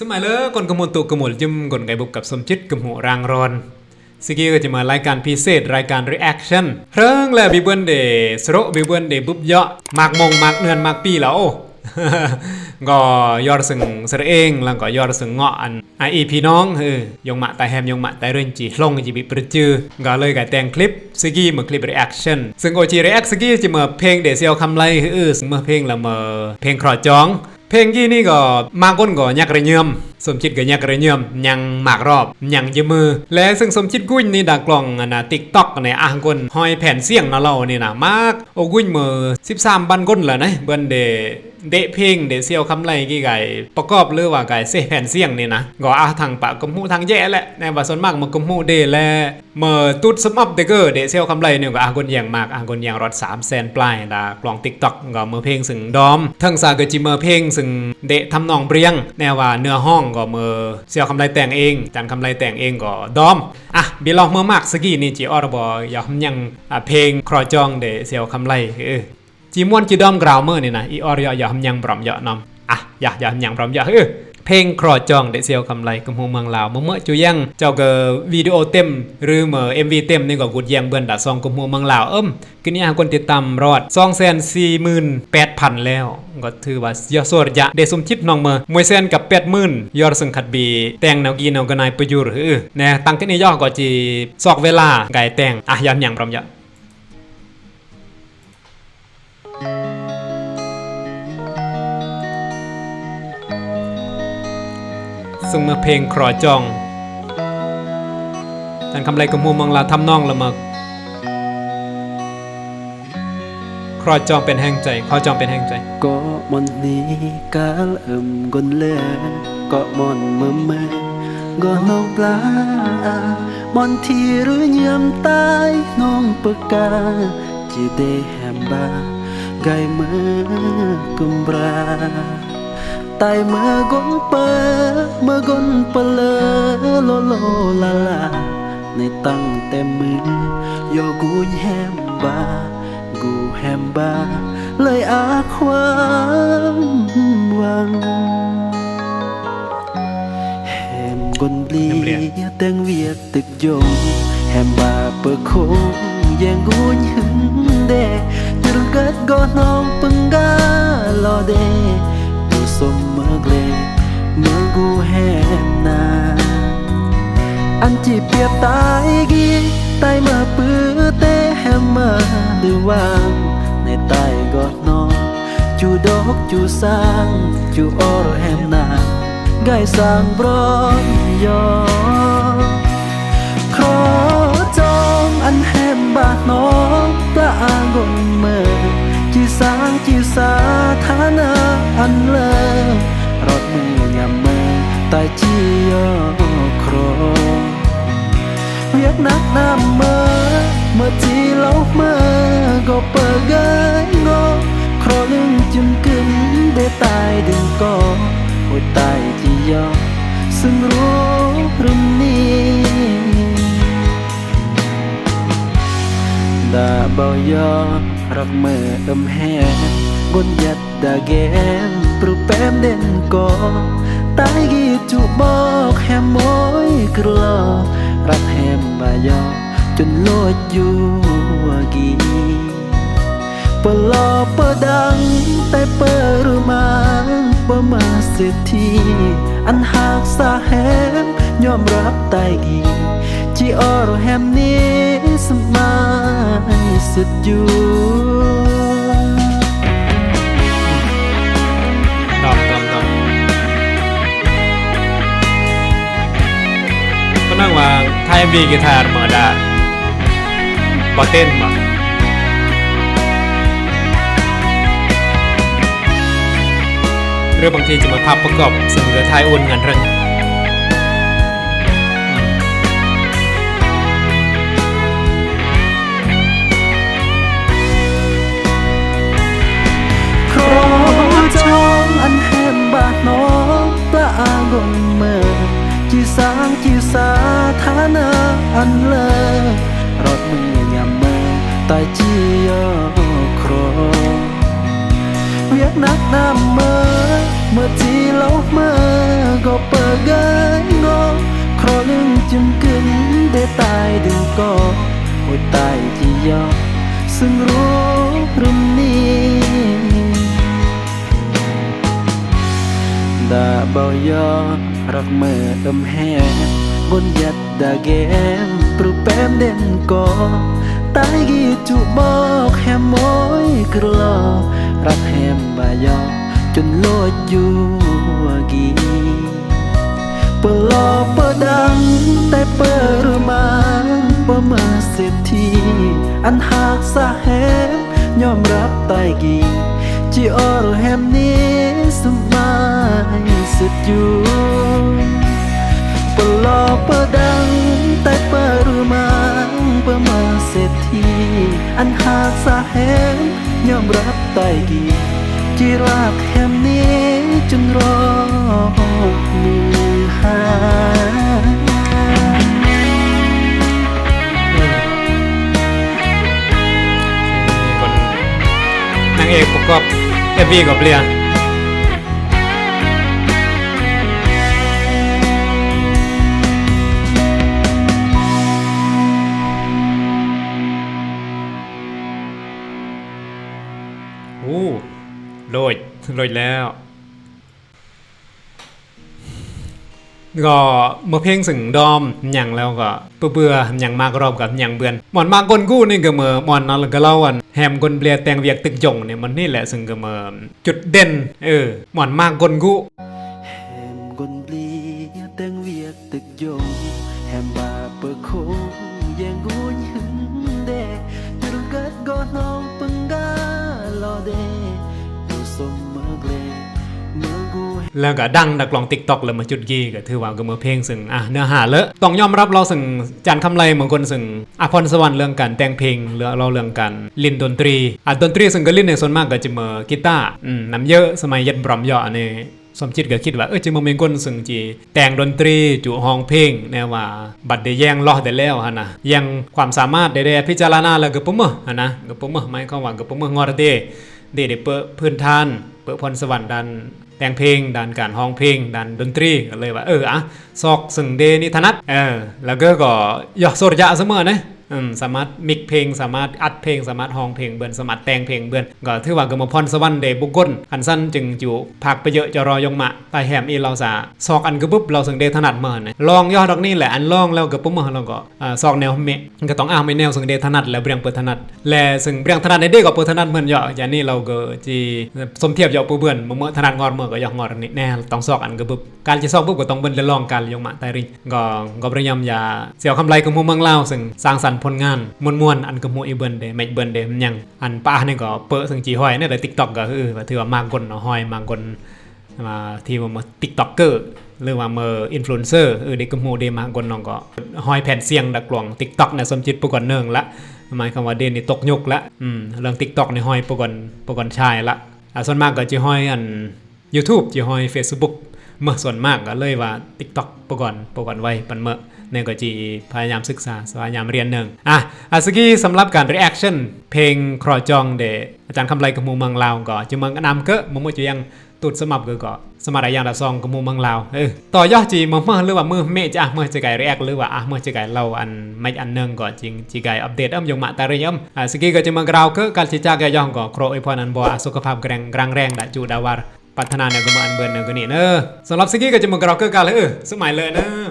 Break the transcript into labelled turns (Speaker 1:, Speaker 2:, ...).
Speaker 1: สมัยเลยคนกมลตุกมลจิมคนไก่บุกกับสมจิตกมหัวรางรอนสกี้ก็จะมารายการพิเศษรายการ reaction เรื่องแหละบิบเบิลเดสโรบิบเบิลเดบุบเยาะมากมงมากเนือนมากปีแล้วก็ยอดสึงเสรเองแล้วก็ยอดสึงเงาะอันอีพี่น้องยงมาแต่แฮมยงมาแต่เรื่องจีลงจีบิประจือก็เลยก็แต่งคลิปสกี้มาคลิป reaction ซึ่งโอจี react สกี้จะมาเพลงเดเซียวคำไรมาเพลงละมาเพลงครอจ้องเพลงกี้นี่ก็มากก้นก็ยักระเยื่อมสมจิตก็ยักระเยื่อมยังหมากรอบยังยืมมือและซึ่งสมจิตกุ้ยนี่ดักกล่องนะติ๊กต็อกในอ่างก้นหอยแผ่นเสียงนะเรานี่นะมากโอ้กุ้ยมือ13บันก้นเลยนะเบิ้นเดเพลงเดเซียวคำไรกี่ไก่ประกอบหรือว่าไก่เสแผ่นเสียงนี่นะก็ทางปากกมหูทางแย่แหละในว่าส่วนมากมันกมหูเดและเมื่อตุดสมับเดเกอร์เดเซียวคำไรเนี่ยก็อ่างก้นอย่างมากอ่างก้นอย่างรถ300,000ปลายดากล่องติ๊กต็อกก็มือเพลงสึงดอมทั้งซาเกจิมือเพลงสึงเดะทำนองเปรียงแนวว่าเนื้อห้องก็มือเซียวคำไรแต่งเองจันคำไรแต่งเองก็ดอมบีลองเมื่อมากสกี้นี่จีออร์บอยากยังเพลงครอจองเดเซียวคำไรจีมวนจีดอมกราวเมื่อนี่นะอีออร์อยากยังปรอมเยอะนำอยากยังปรอมเยอะเพลงครอจองเดเซียวคำไรกำพงเมืองลาวเมื่อจูยังเจ้าก็วิดีโอเต็มหรือเมื่อ MV เต็มนี่ก็กุดยังเบิ่นดาซองกำพงเมืองลาวคืนนี้คนติดตามรอด248,000แล้วก็ถือว่ายอดสุดยะเดสมชิดน้องเมื่อมวยเซนกับ80,000ยอดสังขัดบีแต่งแนวกีแนวกันนายประยุทธ์เนี่ยตั้งที่นี่ย่อก็จีซอกเวลาไก่แต่งยันยังปรอมเยอะซึ่งเมื่อเพลงครอจองท่านคำไรกับมูมังลาทำนองละมาครอจองเป็นแห่งใจครอจองเป็นแห่งใจ
Speaker 2: ก็มอนนี้กาลกนเล่ก็มอนเมื่อเมื่อก็น้องปลามอนที่หรือเยี่ยมตายน้องปากกาจีเดแฮมบาไกเมื่อกุมบราตายเมื่อกนเปเลโลโลลาลาในตั้งแต่มือยอกูแฮมบากูแฮมบาเลยอาความหวังแฮมกนบลีแต่งเวียกตึกยงแฮมบาเปิดโคงยังกูหึงเดจุดเกิดก็น้องปึงกาลอเดสมเมื่อเกลเมื่อกูแหมนาอันจีเปียบตายกี้ตายมาปื้อเตะแฮมมาหรือว่างในตายก็นอนจูดอกจูสร้างจูออร์แฮมนาไก่สร้างบรอนยอครอจองอันแฮมบาน้องปลาอางงเมื่อจีสางจีสาฐานะอันเลรถมือยำมือตายจียอครอเวียกนักน้ำเมื่อจีเล่าเมื่อก็เปิดเกยงอครอลึงจุนกึนได้ตายดึงก็โอ้ยตายจียอซึ่งรู้รุ่นนี้ดาเบายอรักเมื่แห่บนยัดดาแกมปรุแปมเด่นก็ตายกีจูบอกแฮมมอยกลัวรักแฮมบายอจนโลดอยู่กีเปลอเปดังแต่เปิรุมาเปมาเสียทีอันหากสาแฮมยอมรับตายกีจีออร์แฮมนี้สมัยสุดอยู่
Speaker 1: ดอมก็นั่งว่าไทยบีกีตาร์มาได้บอเต้นมาหรือบางทีจะมาภาพประกอบเสนอไทยอุ่นเงินเรื่อง
Speaker 2: น้องปลาอางงเมื่อจีสางจีสาฐานะอันเลรถมือยำเมื่อตายจียอครอเวียกนักน้ำเมื่อจีเล่าเมื่อ ก็เปิดเกยงอครอลึงจึงกึนได้ตายดึงก็โอ้ยตายจียอซึ่งรู้รึมนี้ดาเบายอรักเมื่อแห่บนยัดดาแกมปรุแปมเด่นก็ตายกี่จุบอกแฮมโมยกรอรักแฮมบายอจนโลดอยู่กีเปิดลอเปิดดังแต่เปิดหรือมาเปิดเมื่อเศรษฐีอันหากสาแฮมยอมรับตายกี่จีออร์แฮมนี้สมัยสุดอยู่เปิดลอเปิดดังแต่เปิดหรือมาเปิดเมื่อเศรษฐีอันหากสาแฮมยอมรับตายกี่จีรักแฮมนี้จนรอมือหา
Speaker 1: คนนางเอกประกอบเอฟวีกับเลียโอ้โรยแล้ว ก็เมื่อเพลงสึงดอมอย่างแล้วก็เบื่ออย่างมากรอบกับอย่างเบื่อหมอนมากกนกู้นี่ก็เมื่อหมอนนั่นก็เล่าอันแฮมกนเปลี่ยแตงเวียกตึกจงเนี่ยมันนี่แหละซึ่งก็เมื่อจุดเด่นหมอนมากกนกู้
Speaker 2: แฮมกนเปลี่ยแตงเวียกตึกจงแฮมบาเปิดโคงยังกูยึงเดจุดเกิดก็น้องปึงกาลอเดดูสมเมื่อเกล
Speaker 1: แล้วก็ดังนักร้อง TikTok เลยมาจุดยี่ก็ถือว่าก็มือเพลงซึ่งเนื้อหาเลอะต้องยอมรับเราซึ่งจานคำไรบางคนซึ่งพรสวรรค์เรื่องการแต่งเพลงเราเรื่องการเล่นดนตรีดนตรีซึ่งก็เล่นในส่วนมากก็จะมือกีตาร์น้ำเยอะสมัยยัดบรอมย่อนี่สมจิตก็คิดว่าจะมาเป็นคนซึ่งจีแต่งดนตรีจุห้องเพลงแนวว่าบัดได้แย่งล้อได้แล้วฮะนะยังความสามารถได้พิจารณาแล้วก็ปุ๊บมือฮะนะก็ปุ๊บมือหมายความว่าก็ปุ๊บมืองอเดเปิดพื้นฐานเปิดพรสวรรค์ด้านแต่งเพลงด้านการห้องเพลงด้านดนตรีก็เลยว่าซอกซึ่งเดนี่ถนัดแล้วก็ยอโซรยะเสมอนะสามารถมิกเพลงสามารถอัดเพลงสามารถห้องเพลงเบิ่นสามารถแต่งเพลงเบิ่นก็ถือว่าก็มาพรสวรรค์เดบุกลคันสั้นจึงอยู่ผักไปเยอะจะรอยงมาไปแหมอีเราสาซอกอันก็ปุ๊บเราซึ่งเดถนัดมานะลองย่อดอกนี่แหละอันลองแล้วก็ปุ๊บมาเราก็ซอกแนวเมะก็ต้องไม่แนวซึ่งเดถนัดแล้วเบียงเปิดถนัดและซึ่งเบียงถนัดในเด็กก็เปิดถนัดเหมือนย่ออย่างนี้เราก็จีสมเทียบย่อปุ๊บเบิ่นเมื่อถนัดงอดเมื่อก็ย่องอดนี่แน่ต้องซอกอันก็ปุ๊บการจะซอกปุ๊บก็ต้องเบิ่นและลองการยงมาแต่ริก็พยายามอย่าเสียวคำไรกับหมู่เมืองลาวซึ่งสร้างสรรค์ผลงานมวนอันก็มูอีเบิร์นเดย์ไม่เบิร์นเดย์มันยังอันป้าเนี่ยก็เปิดสังจีห้อยเนี่ยแต่ TikTok ก็คือถือว่ามากคนเนาะห้อยมากคนมาที่ว่า TikToker หรือว่าเมื่ออินฟลูเอนเซอร์เด็กก็มูเดมากคนน้องก็ห้อยแผ่นเสียงดักกลอง TikTok เนี่ยสมจิตปกรณ์เนืองละหมายความว่าเดนนี่ตกยุคละเรื่อง TikTok เนี่ยห้อยปกรณ์ชายละส่วนมากก็จะห้อยอัน YouTube จะห้อย Facebook เมื่อส่วนมากก็เลยว่า TikTok ปกรณ์ไว้ปันเมื่อเนี่ยก็จีพยายามศึกษาพยายามเรียนหนึ่งสกี้สำหรับการ reaction เพลงครอจองเดอาจารย์คำไรกับมูเมืองลาวก็จะเมืองนำเกะมุจะยังตุดสมับก็สมัยอย่างละซองกับมูเมืองลาวต่อยอดจีเมื่อหรือว่าเมื่อเมจะเมื่อจะไก่ react หรือว่าเมื่อจะไก่เราอันไม่อันหนึ่งก็จริงจีไก่อัปเดตยงมาแต่เรื่องสกี้ก็จะเมืองเราก็การชี้แจงก็ย่องก็โครไอพอนันบัวสุขภาพแรงดัจูดาวารพัฒนาเนี่ยก็มาอันเบิร์นเนี่ยก็นี่เนอะสำหรับสกี้ก็จะเมืองเราก็การเลยสมัยเลยเนอะ